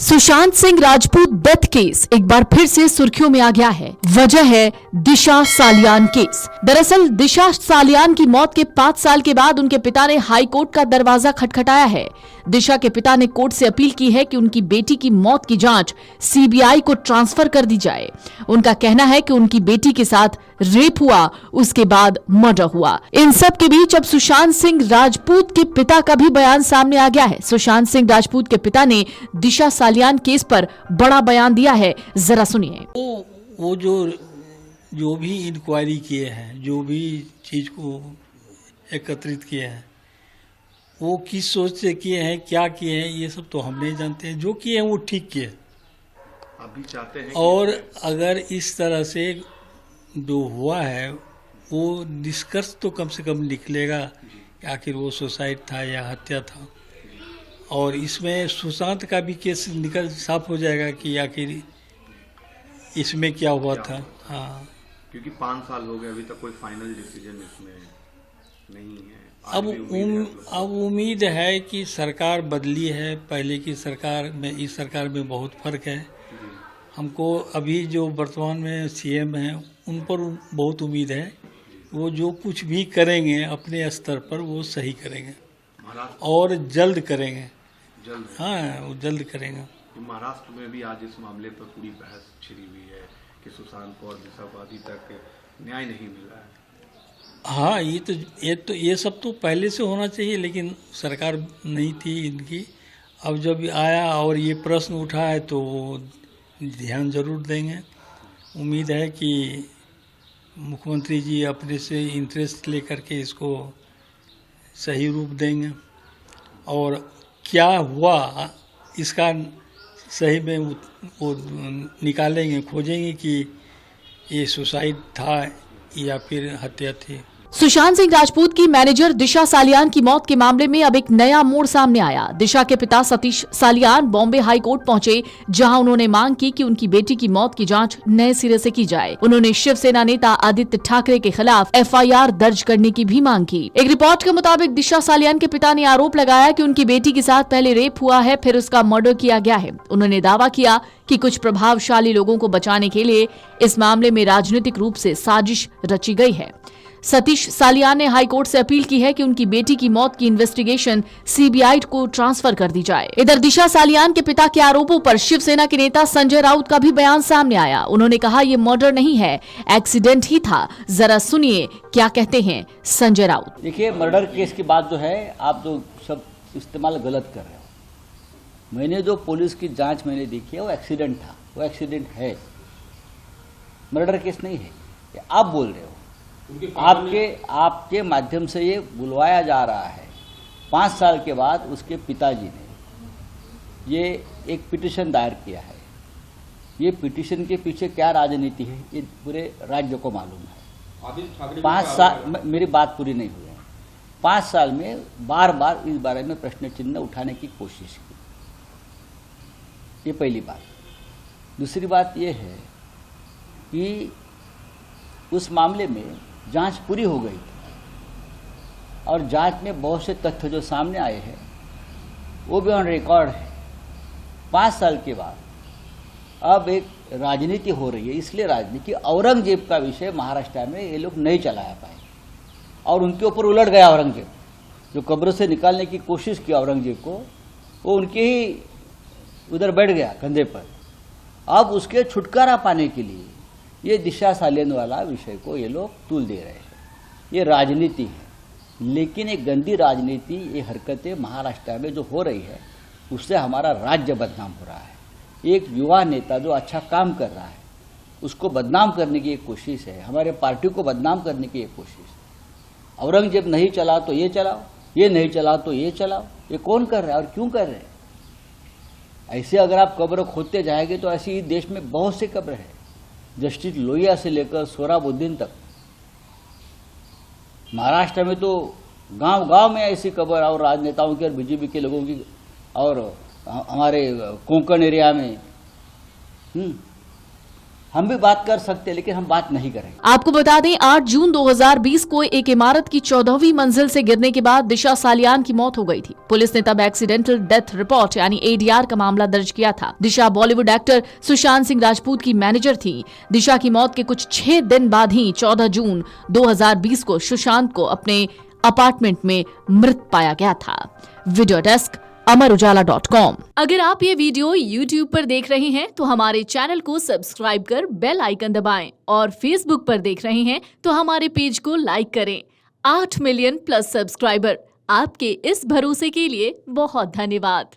Sushant Singh Rajput death case एक बार फिर से सुर्खियों में आ गया है। वजह है दिशा सालियान केस। दरअसल दिशा सालियान की मौत के 5 साल के बाद उनके पिता ने हाई कोर्ट का दरवाजा खटखटाया है। दिशा के पिता ने कोर्ट से अपील की है कि उनकी बेटी की मौत की जांच सीबीआई को ट्रांसफर कर दी जाए। उनका कहना है कि उनकी बेटी के साथ रेप हुआ, उसके बाद मर्डर हुआ। इन सब के बीच अब सुशांत सिंह राजपूत के पिता का भी बयान सामने आ गया है। सुशांत सिंह राजपूत के पिता ने दिशा सालियान केस पर बड़ा बयान दिया है, जरा सुनिए। वो जो भी इंक्वायरी किए हैं, जो भी चीज को एकत्रित किए हैं, वो किस सोच से किए हैं, क्या किए हैं, ये सब तो हम नहीं जानते हैं। जो किए हैं वो ठीक किए। अभी चाहते हैं और अगर इस तरह से जो हुआ है वो निष्कर्ष तो कम से कम निकलेगा कि आखिर वो सुसाइड था या हत्या था। और इसमें सुशांत का भी केस निकल साफ हो जाएगा कि आखिर इसमें क्या हुआ था। हाँ, क्योंकि 5 साल हो गए, अभी तक कोई फाइनल डिसीजन इसमें नहीं है। अब उम्मीद है कि सरकार बदली है। पहले की सरकार में इस सरकार में बहुत फर्क है। हमको अभी जो वर्तमान में सीएम हैं उन पर बहुत उम्मीद है। वो जो कुछ भी करेंगे अपने स्तर पर वो सही करेंगे और जल्द करेंगे। हाँ, वो जल्द करेंगे। महाराष्ट्र में भी आज इस मामले पर पूरी बहस छिड़ी हुई है कि सुशांत को और दिशा को अभी तक न्याय नहीं मिला है। हाँ, ये सब तो पहले से होना चाहिए, लेकिन सरकार नहीं थी इनकी। अब जब आया और ये प्रश्न उठा है तो वो ध्यान जरूर देंगे। उम्मीद है कि मुख्यमंत्री जी अपने से इंटरेस्ट लेकर के इसको सही रूप देंगे और क्या हुआ इसका सही में वो निकालेंगे, खोजेंगे कि ये सुसाइड था या फिर हत्या थी। सुशांत सिंह राजपूत की मैनेजर दिशा सालियान की मौत के मामले में अब एक नया मोड़ सामने आया। दिशा के पिता सतीश सालियान बॉम्बे हाई कोर्ट पहुंचे, जहां उन्होंने मांग की कि उनकी बेटी की मौत की जांच नए सिरे से की जाए। उन्होंने शिवसेना नेता आदित्य ठाकरे के खिलाफ एफआईआर दर्ज करने की भी मांग की। एक रिपोर्ट के मुताबिक दिशा सालियान के पिता ने आरोप लगाया कि उनकी बेटी के साथ पहले रेप हुआ है, फिर उसका मर्डर किया गया है। उन्होंने दावा किया कि कुछ प्रभावशाली लोगों को बचाने के लिए इस मामले में राजनीतिक रूप से साजिश रची गई है। सतीश सालियान ने हाईकोर्ट से अपील की है कि उनकी बेटी की मौत की इन्वेस्टिगेशन सीबीआई को ट्रांसफर कर दी जाए। इधर दिशा सालियान के पिता के आरोपों पर शिवसेना के नेता संजय राउत का भी बयान सामने आया। उन्होंने कहा ये मर्डर नहीं है, एक्सीडेंट ही था। जरा सुनिए क्या कहते हैं संजय राउत। देखिए, मर्डर केस की बात जो है आप जो सब इस्तेमाल गलत कर रहे हो। मैंने जो पुलिस की जांच मैंने देखी है वो एक्सीडेंट था, वो एक्सीडेंट है, मर्डर केस नहीं है। ये आप बोल रहे हो। आपके माध्यम से ये बुलवाया जा रहा है। 5 साल के बाद उसके पिताजी ने ये एक पिटीशन दायर किया है। ये पिटीशन के पीछे क्या राजनीति है ये पूरे राज्य को मालूम है। 5 साल, मेरी बात पूरी नहीं हुई है। 5 साल में बार बार इस बारे में प्रश्न चिन्ह उठाने की कोशिश की। ये पहली बात। दूसरी बात ये है कि उस मामले में जांच पूरी हो गई और जांच में बहुत से तथ्य जो सामने आए हैं वो भी ऑन रिकॉर्ड है। 5 साल के बाद अब एक राजनीति हो रही है। इसलिए राजनीति, औरंगजेब का विषय महाराष्ट्र में ये लोग नहीं चलाया पाए और उनके ऊपर उलट गया औरंगजेब। जो कब्र से निकालने की कोशिश की औरंगजेब को, वो उनके ही उधर बैठ गया कंधे पर। अब उसके छुटकारा पाने के लिए ये दिशा सालियान वाला विषय को ये लोग तूल दे रहे हैं। ये राजनीति है, लेकिन एक गंदी राजनीति, ये हरकतें महाराष्ट्र में जो हो रही है उससे हमारा राज्य बदनाम हो रहा है। एक युवा नेता जो अच्छा काम कर रहा है उसको बदनाम करने की एक कोशिश है, हमारे पार्टी को बदनाम करने की एक कोशिश है। औरंगजेब नहीं चला तो ये चलाओ, ये नहीं चला तो ये चलाओ। ये कौन कर रहा है और क्यों कर रहे हैं? ऐसे अगर आप कब्र खोदते जाएंगे तो ऐसी देश में बहुत से कब्र है। जस्टिस लोहिया से लेकर सोहराबुद्दीन तक महाराष्ट्र में तो गांव गांव में ऐसी कब्र, और राजनेताओं की और बीजेपी के लोगों की, और हमारे कोंकण एरिया में हम भी बात कर सकते हैं, लेकिन हम बात नहीं करेंगे। आपको बता दें 8 जून 2020 को एक इमारत की 14वीं मंजिल से गिरने के बाद दिशा सालियान की मौत हो गई थी। पुलिस ने तब एक्सीडेंटल डेथ रिपोर्ट यानी ADR का मामला दर्ज किया था। दिशा बॉलीवुड एक्टर सुशांत सिंह राजपूत की मैनेजर थी। दिशा की मौत के कुछ 6 दिन बाद ही 14 जून 2020 को सुशांत को अपने अपार्टमेंट में मृत पाया गया था। Video desk Amar Ujala dot com. अगर आप ये वीडियो YouTube पर देख रहे हैं तो हमारे चैनल को सब्सक्राइब कर बेल आइकन दबाएं और Facebook पर देख रहे हैं तो हमारे पेज को लाइक करें। 8 मिलियन प्लस सब्सक्राइबर, आपके इस भरोसे के लिए बहुत धन्यवाद।